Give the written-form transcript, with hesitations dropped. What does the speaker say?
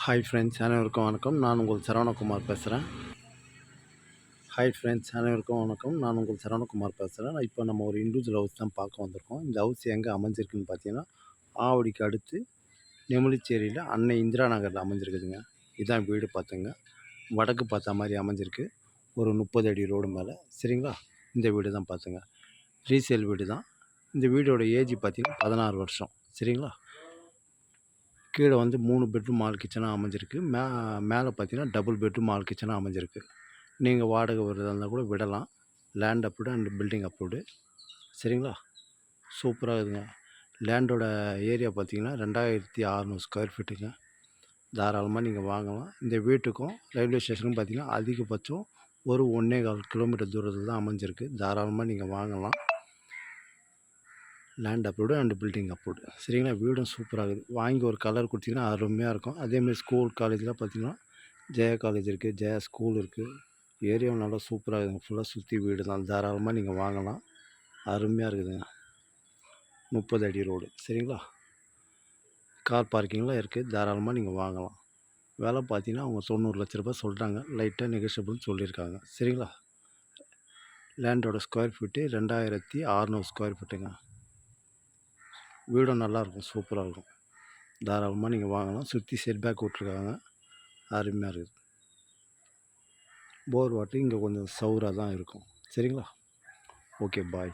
Hi friends, அனைவருக்கும் வணக்கம். நான் உங்கள் சரவணகுமார் பேசுகிறேன். நான் உங்கள் சரவணகுமார் பேசுகிறேன். இப்போ நம்ம ஒரு இண்டிவிஜுவல் ஹவுஸ் தான் பார்க்க வந்திருக்கோம். இந்த ஹவுஸ் எங்கே அமைஞ்சிருக்குன்னு பார்த்தீங்கன்னா, ஆவடிக்கு அடுத்து நெமிலிச்சேரியில் அன்னை இந்திரா நகரில் அமைஞ்சிருக்குதுங்க. இதான் வீடு பார்த்துங்க. வடக்கு பார்த்த மாதிரி அமைஞ்சிருக்கு. ஒரு 30 அடி ரோடு மேலே. சரிங்களா? இந்த வீடு தான் பார்த்துங்க. ரீசேல் வீடு தான். இந்த வீடோட ஏஜ் பார்த்தீங்கன்னா 16 வருஷம். சரிங்களா? கீழே வந்து 3 பெட்ரூம் ஹால் கிச்சனாக அமைஞ்சிருக்கு. மேலே பார்த்தீங்கன்னா டபுள் பெட்ரூம் ஹால் கிச்சனாக அமைஞ்சிருக்கு. நீங்கள் வாடகை விடுறதா இருந்தால் கூட விடலாம். Land approved and building approved. சரிங்களா? சூப்பராக இருக்குதுங்க. லேண்டோட ஏரியா பார்த்தீங்கன்னா 2600 ஸ்கொயர் ஃபீட்டுங்க. தாராளமாக நீங்கள் வாங்கலாம். இந்த வீட்டுக்கும் ரயில்வே ஸ்டேஷனுக்கும் பார்த்தீங்கன்னா அதிகபட்சம் ஒரு 1.25 கிலோமீட்டர் தூரத்தில் தான் அமைஞ்சிருக்கு. தாராளமாக நீங்கள் வாங்கலாம். Land approved and building approved. சரிங்களா? வீடும் சூப்பராக இருக்குது. வாங்கி ஒரு கலர் கொடுத்தீங்கன்னா அருமையாக இருக்கும். அதேமாதிரி ஸ்கூல் காலேஜ்லாம் பார்த்தீங்கன்னா ஜெயா காலேஜ் இருக்குது, ஜெயா ஸ்கூல் இருக்குது. ஏரியாவும் நல்லா சூப்பராக இருக்குதுங்க. ஃபுல்லாக சுற்றி வீடு தான். தாராளமாக நீங்கள் வாங்கலாம். அருமையாக இருக்குதுங்க. 30 அடி ரோடு. சரிங்களா? கார் பார்க்கிங்லாம் இருக்குது. தாராளமாக நீங்கள் வாங்கலாம். விலை பார்த்தீங்கன்னா அவங்க 90 லட்ச ரூபாய் சொல்கிறாங்க. லைட்டாக நெகோஷியபிள்னு சொல்லியிருக்காங்க. சரிங்களா? லேண்டோட ஸ்கொயர் ஃபீட்டு 2600 ஸ்கொயர் ஃபீட்டுங்க. வீடும் நல்லாயிருக்கும், சூப்பராக இருக்கும். தாராளமாக நீங்கள் வாங்கலாம். சுற்றி செட் பேக் விட்ருக்காங்க. அருமையாக இருக்குது. போர் வாட்டர் இங்கே கொஞ்சம் சவுறாக தான் இருக்கும். சரிங்களா? ஓகே, பாய்.